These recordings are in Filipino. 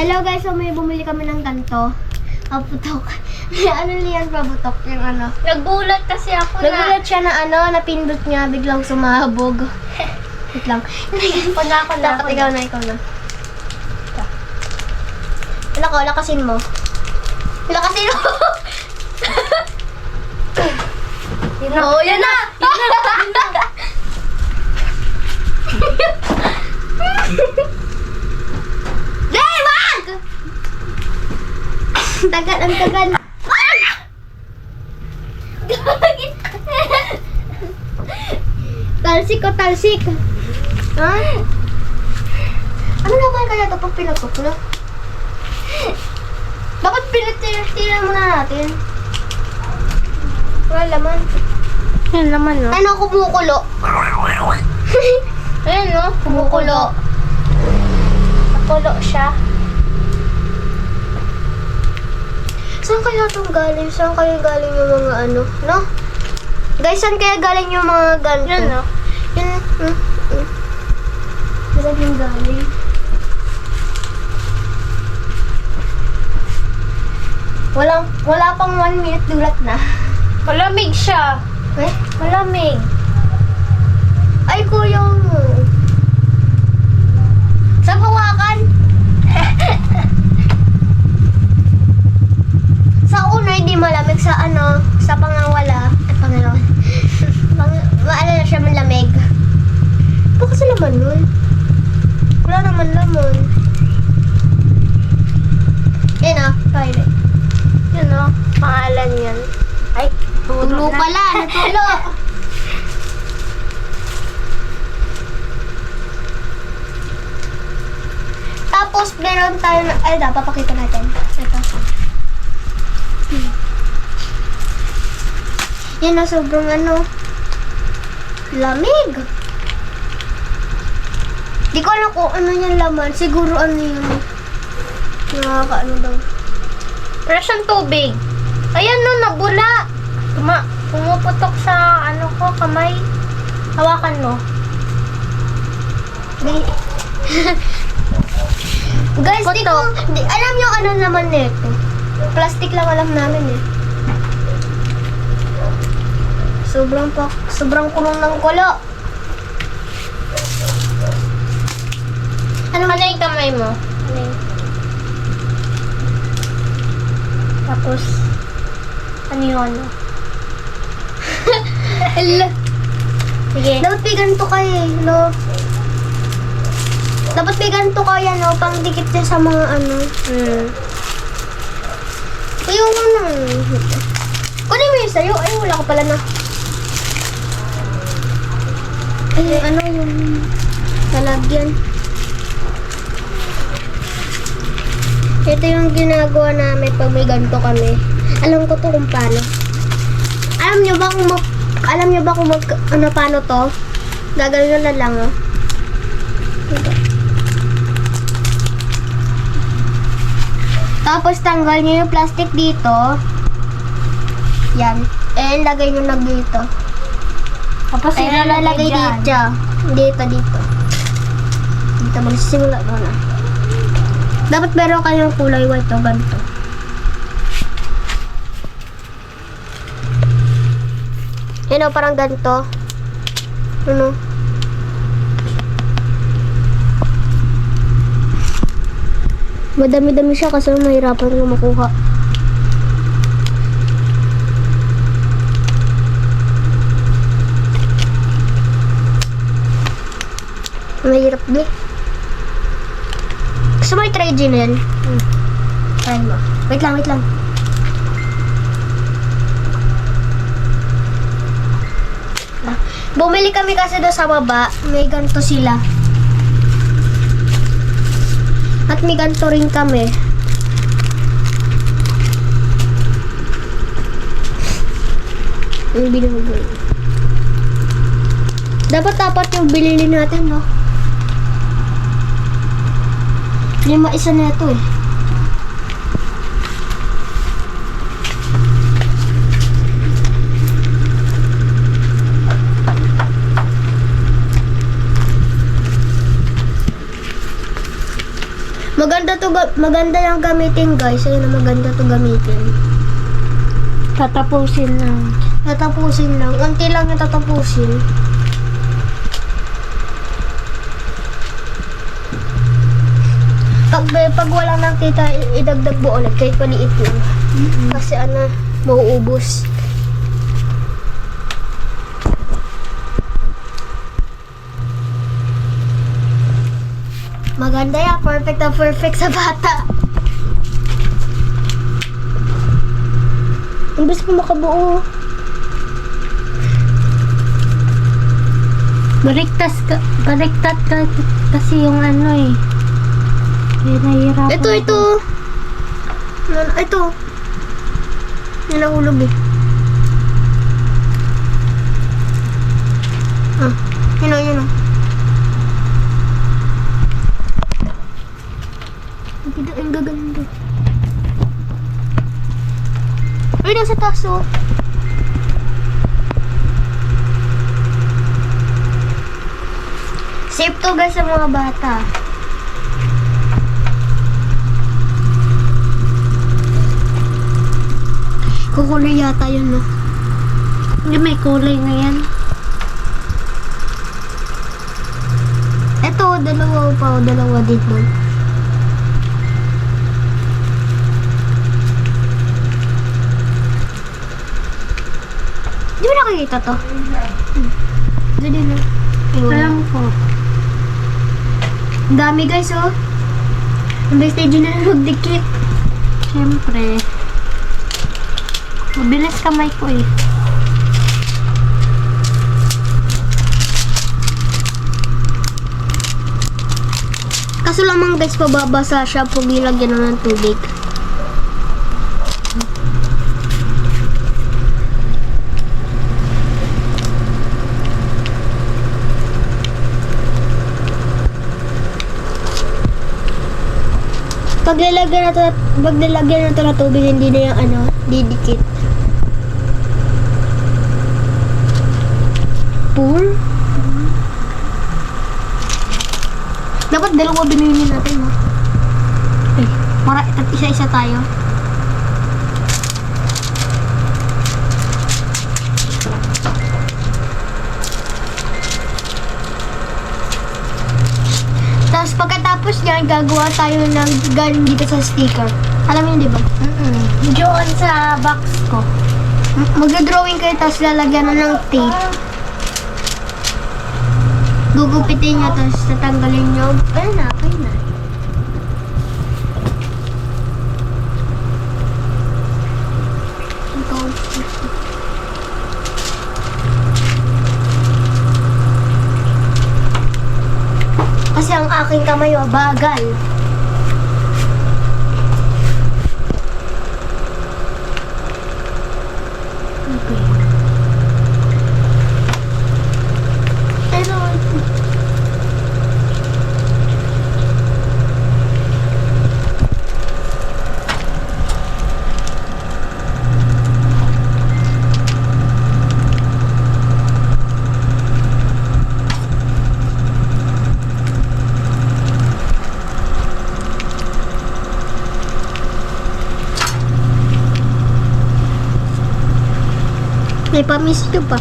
Hello guys, so may bumili kami ng ganito. Paputok. Ano niyan paputok? Yung ano. Nagbulat kasi ako Nagulat siya na ano, napindot niya, biglang sumabog. Wait lang. Ako na. Dapat ikaw na, ikaw na. Wala ko, lakasin mo. Lakasin mo! Yun na. Oh, yan na! Day, wag! Tagal, ang tagal. Talsik o talsik. Ha? Ano naman kaya ito pag pinagkuklo? Bakit pinatira muna natin? Wala laman. Yan naman, no? Ano, kumukulo? Ayan, no? Kumukulo. Nakulo siya. Saan kaya itong galing? Saan kaya galing yung mga ano? No? Guys, saan kaya galing yung mga ganito? Yan, no? Yun. Saan yung galing? Wala pang 1 minute dulat na. Malamig siya. Eh? Malamig. Ay, kuya mo. Saan hawakan? Sa una, hindi malamig. Sa ano, sa pangawala. At pangalawa. Maala na siya malamig. Ito kasi laman nun. Wala naman laman. Yan ah, pirate. Yun, no? Pangalan yan. Ay, Tulo pala, natulo. Tapos, meron tayo na, ay, papakita natin. Ito. Yan na, sobrang ano, lamig. Di ko alam kung ano yung laman. Siguro ano yung nakakaano daw. pero siyang tubig. Ayan, no? Nabula. Pumuputok sa ano ko, kamay. Hawakan mo. Guys, alam nyo ano naman nito. Plastic lang alam namin eh. Sobrang kulong ng kulo. Ano yung kamay mo? Ano yun? Tapos, ano yun, ano? Hello. Sige. Dapat may ganito kayo eh, no? Dapat may ganito kaya, no? Pang dikit niya sa mga ano. Yung ano. Kunin mo yung sa'yo. Ay, wala ka pala na. Ay, ano yung lalagyan. Ito yung ginagawa namin pag may ganito kami. Alam ko to kung paano. Alam nyo ba kung ano paano to? Gagawin na lang, oh. Tapos tanggal nyo yung plastic dito. Yan. And lagay nyo na dito. Tapos, Ay, lalagay dito. Dito. Dito, magsisimula doon na. Dapat meron kayong kulay white o ganito. Yan o, parang ganito. Ano? Madami-dami siya kasi mahirapan yung makuha. Mahirap din. Gusto mo i-try, Jinel? Try mo. Wait lang. Bumili kami kasi doon sa baba. May ganito sila. At may ganito rin kami. Ang binubuli. Dapat yung bilili natin, no? 5 isa na ito eh. Maganda yung gamitin, guys. Ayun na, maganda to gamitin. Tatapusin lang. Tatapusin lang. Unti lang yung tatapusin. Pag wala nang tita, idagdag mo ulit kahit maliit lang. Kasi mauubos. Maganda yan. Perfect na perfect sa bata. Imbes pa makabuo. Baliktad ka kasi yung ano eh. Kaya nahihirapan Ito. Ito. Yan nahulog eh. Yun o. Ang gaganda. Ay, nasa taas o. Safe to guys sa mga bata. Kukulay yata yun, no? Hindi, may kulay na yan. Eto, dalawa dito. Di ba nakikita to? Dali na. Alam ko. Ang dami guys, oh. Ang stage na magdikit. Siyempre. Mabilis kamay ko eh. Kaso lamang guys, pababasa siya pag nilagyan ng tubig. Pag nilagyan na ito ng tubig, hindi na yung didikit. Pour? Dapat dalawa binili natin, no? Para isa-isa tayo. Tapos pagkatapos niyan, gagawa tayo ng galing dito sa sticker. Alam mo yun, di ba? Diyon sa box ko. Magdodrawing kayo, tapos lalagyan na ng tape. Gugupitin nyo, tapos tatanggalin nyo. Ayun na. Kasi ang aking kamay, bagal. Okay. Pero, may pamis nyo pa.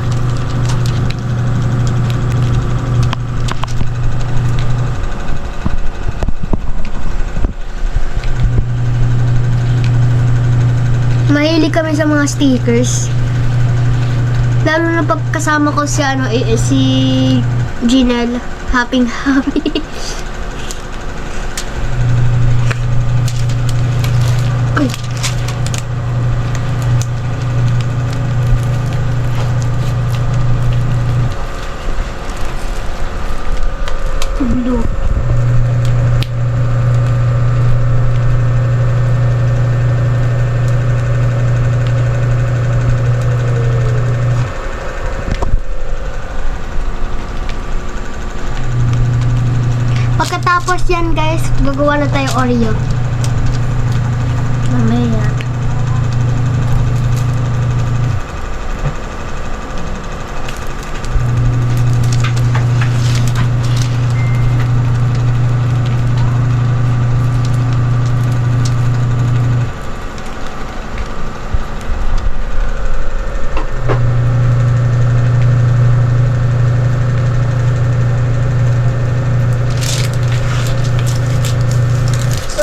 Mahilig kami sa mga stickers. Lalo na pag kasama ko si si Ginelle. Happy. Ay. Blue. Pagkatapos yan guys, gagawa na tayo Oreo. Mamaya.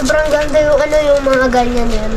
Sobrang ganda yung ano, yung mga ganyan yan.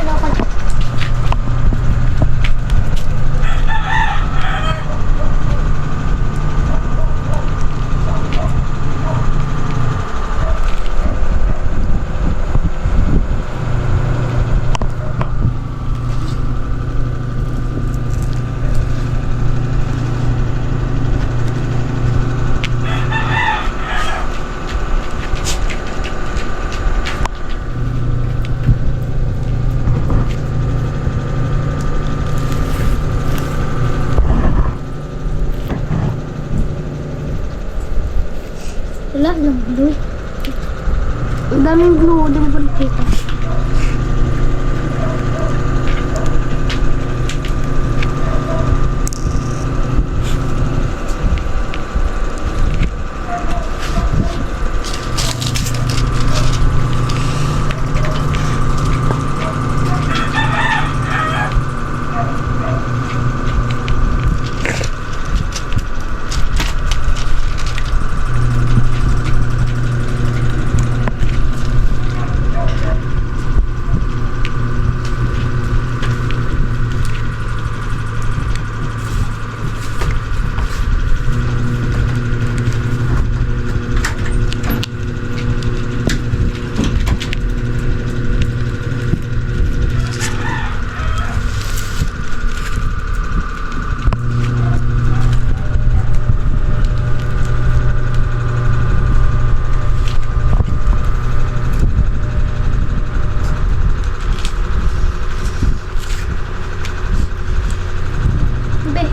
Ano ko? Wala lang glue. Ang daming glue din po dito. Be.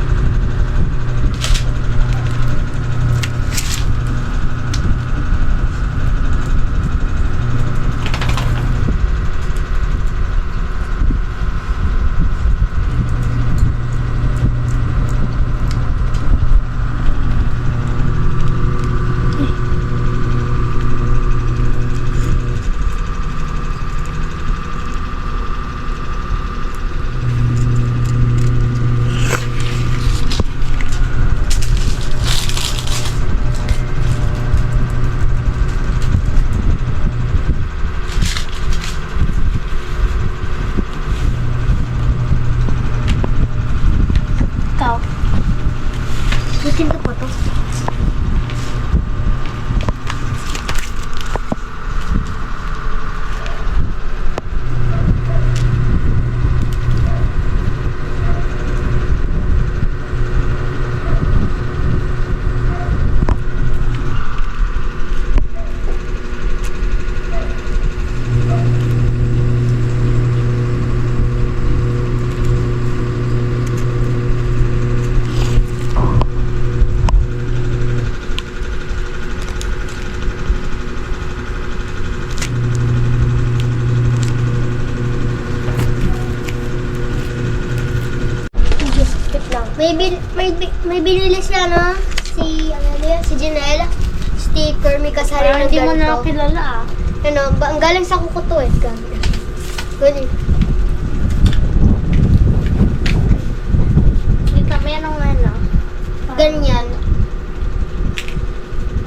Ikaw. Butin ko po to. May binili siya, no? Si Janelle. Sticker, may kasali Parang na hindi mo na ganito. ako kilala ah. Ano, ang galing sa kuko to eh. Galing. Kita mo yan ang ano. Ganyan.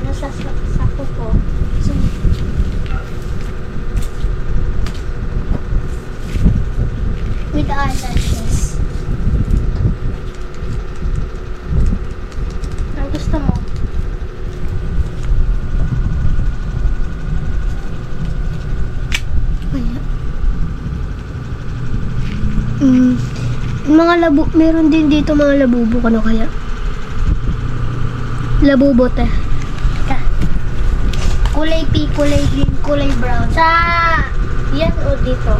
Ano sa kuko. With eyelashes. Ang gusto mo? Mga labo, meron din dito mga labubo, ano kaya? Labubo te. Kulay pink, kulay green, kulay brown. Sa yan o dito?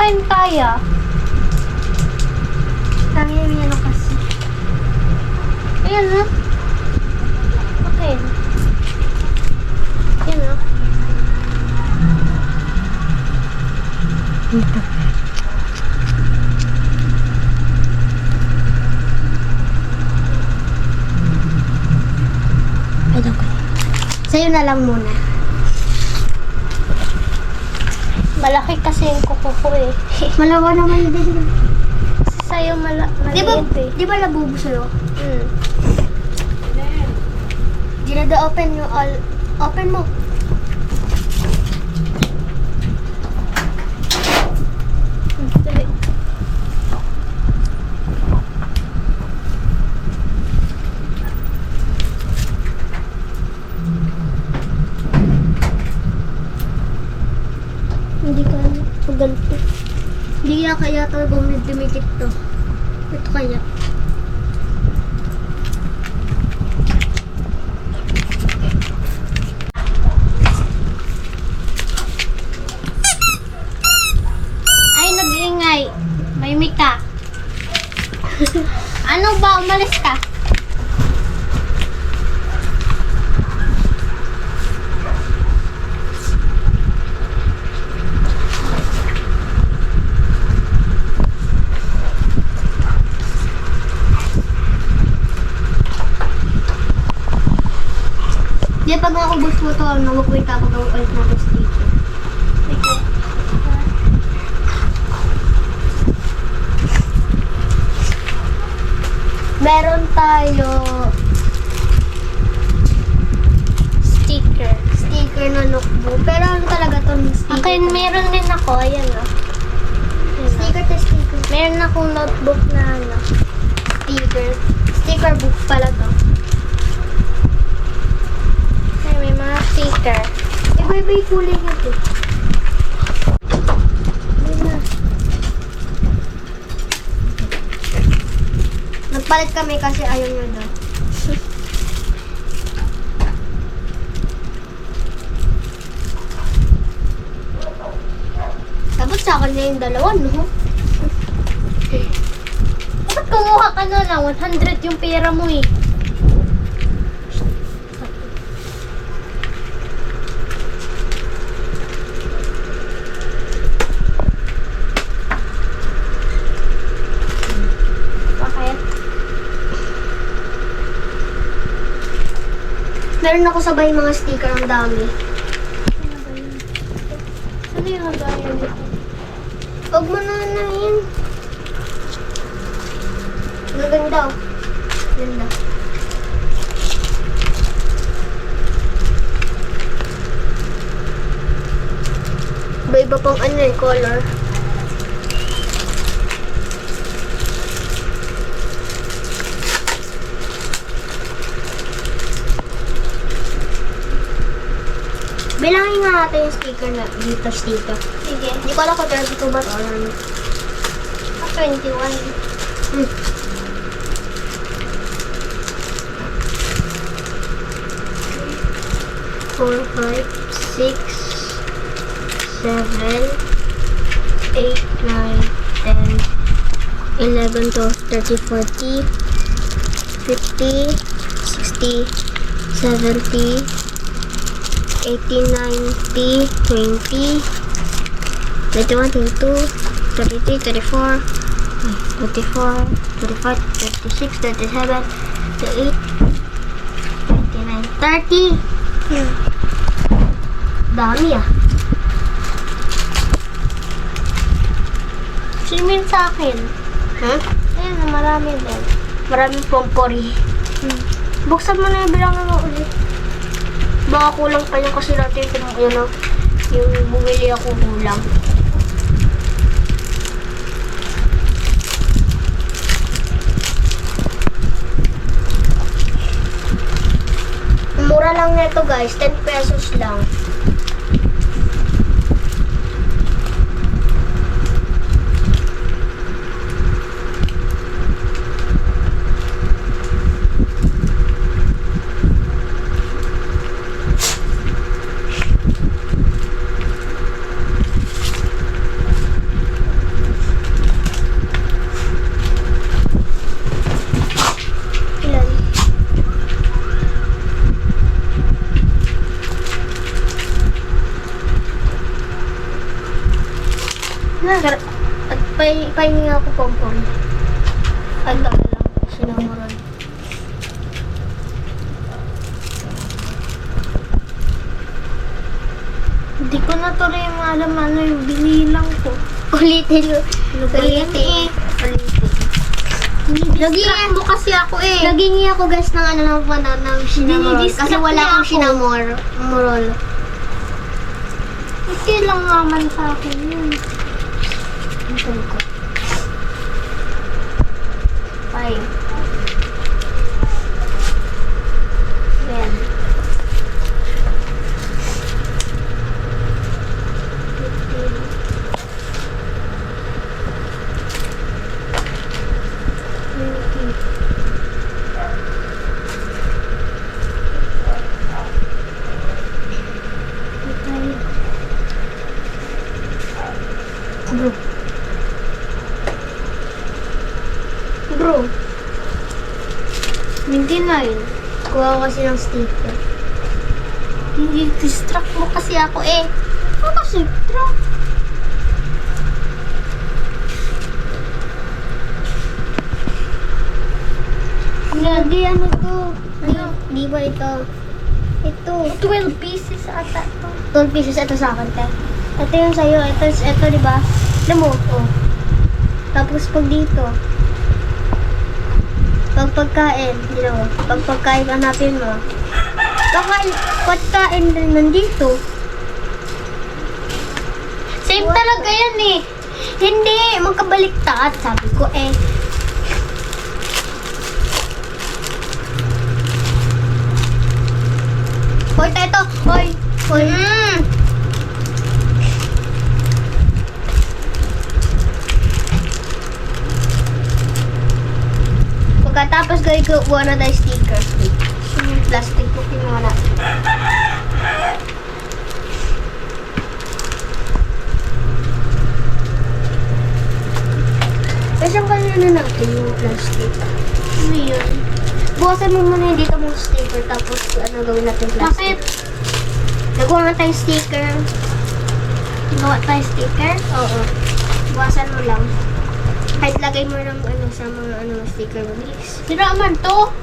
akin kaya. Kami yung ano kasi. Ayan na. Okay. Ayan na. Ay, okay. Sa'yo na lang muna. Malaki kasi yung kuko ko eh. Malawa naman din. Kasi sa'yo Di ba, maliit eh. di ba labubo sa'yo? Hmm. Di na da open yung all. Open mo. Dali. Hindi ka pag ganito. Hindi kaya ito dumikit to. Ito kaya. Ay, nag-iingay. May mika. Ano ba? Umalis ka? Di pag naubos mo to, mag-wait ako gawin ulit natin dito. Sige. Meron tayo Sticker. sticker na notebook. Pero ano talaga tong sticker? Akin, meron din ako. Ayan o. Sticker to sticker. Meron akong notebook na ano. Sticker. Sticker book pala to. Ay, may mga sticker. Iba-iba yung kulay niya to. Yun na. Nagpalit kami kasi ayaw niya daw. Dapat sa akin na yung dalawa, no? Bakit kumuha ka na lang? 100 yung pera mo eh. Bakit? Meron ako sabay mga sticker, ang dami. Ano yung nagaya nito? Huwag mo na yun. Gaganda. Ganda. Iba-iba pang ano eh, color. Bilangin nga natin yung sticker na dito, sticker. Sige. Hindi ko alam kung 32 ba ito or ano. 21. 4, 5, 6, 7, 8, 9, 10, 11, 12, 13, 14, 15, 16, 17, 18, 19, 20, 21, 22, 23, 24, 24, 25, 26, 27, 28, 29, 30. Dami ah. Simin sa akin. Ha? Ayan, marami din. Maraming pompori. Buksan mo na yung bilangan mo ulit. Baka kulang pa yan kasi natin yung bumili ako kulang. Mura lang nito guys, 10 pesos lang. At pahingi ako pompom. Ito na lang. Sinamuran. Hindi ko na tuloy alam ano yung binilang ko. Ulitin mo. Ano ba yan eh? Nag-iiyak mo kasi ako eh. Nagingi ako guys ng ano ng panon ng cinnamon. Dinidistract Kasi wala niya akong ako. cinnamon. Kasi lang naman sa akin yun. Ito ko. 5. Yan. Bro. Bro. 29. Kuha ko kasi ng sticker. Hindi distract mo kasi ako eh. Ako kasi, bro. Hindi ano to. Ano? Di ba ito? Ito. 12 pieces ata to. 12 pieces ito sa akin, te. Ito yung sa'yo. Ito, di ba? Alam mo? Oh. Tapos pag dito. Pag pagkain. Di na mo. Pag pagkain, hanapin mo. Pagkain din nandito. Same What? talaga yan eh. Hindi. Magkabaliktad. Sabi ko eh. Hoy, teto. Hoy. Hoy. Pagkatapos gawin ko, kuha na tayo stickers. Yung plastic ko, kinuha na. Kasi kaya na natin yung plastic. Ano yun? Bukasan mo muna yung dito mong sticker, tapos ano gawin natin plastic. Bakit? Nagawa nga tayong sticker. Gawa tayo sticker? Oo. Bukasan mo lang. Kahit lagay mo ng ano sa mga ano sticker mo. Bilis. Sira man to.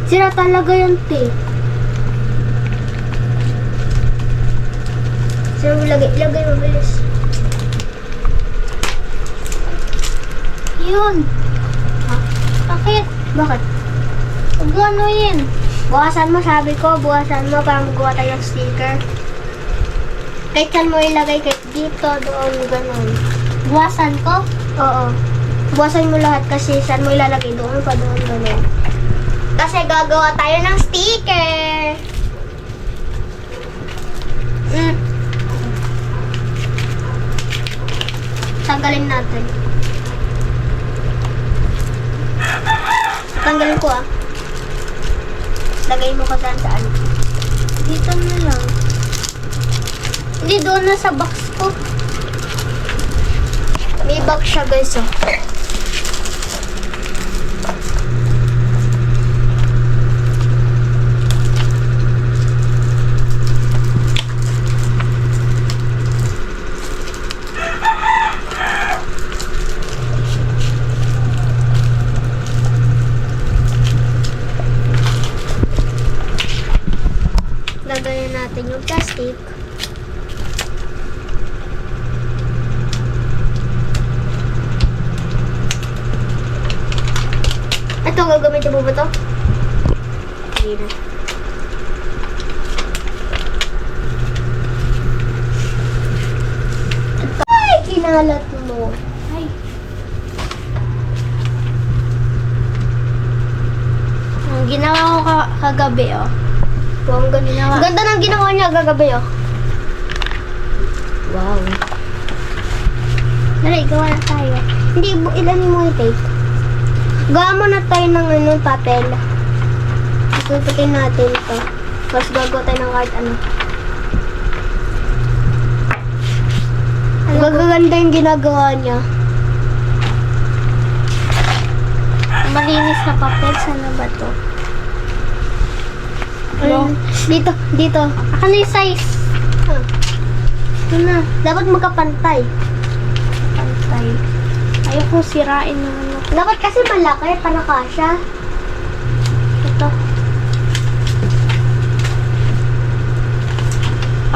Sira talaga yung tape. Sira mo lagay mo bilis. Yun. Ha? Bakit? Bakit? Huwag mo ano yun. Bukasan mo, sabi ko, bukasan mo para magawa tayo ng sticker. Kahit saan mo ilagay, kahit dito, doon, gano'n. Buwasan ko? Oo. Bukasan mo lahat kasi saan mo ilalagay, doon pa, doon, gano'n. Kasi gagawa tayo ng sticker. Tanggalin natin. Tanggalin ko ah. Lagay mo ko saan. Dito na lang. Hindi, doon na sa box ko. May box siya guys oh. Lagayan natin yung plastic. Ito, gagamitin mo ba ito? Hindi na. Ay, kinalat mo. Ay. Ang ginawa ko kagabi, oh. Wow, ang ganda. Ganda ng ginawa niya gagabi, oh. Wow. Dali, gawa na tayo. Hindi, ilanin mo yung tape. Gawa mo na tayo ng ano, papel. Itutukin natin ito. Tapos gagawa tayo ng kahit ano. Gagaganda yung ginagawa niya. Malinis na papel. Sana ba to? Ayun. Dito. Ano yung size? Ah. Ito na. Dapat magkapantay. Ayokong sirain yung ano. Dapat kasi malaki para kasya. Ito.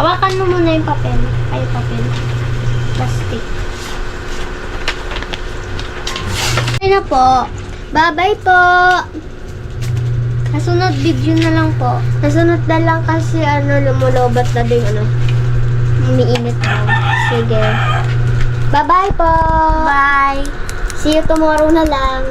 Hawakan mo muna yung papel. Ay, papel. Plastic. Ayun na po. Bye-bye po. Kasunod video na lang po. Nasunod na lang kasi lumulobat na din umiinit na. Sige. Bye-bye po. Bye! See you tomorrow na lang.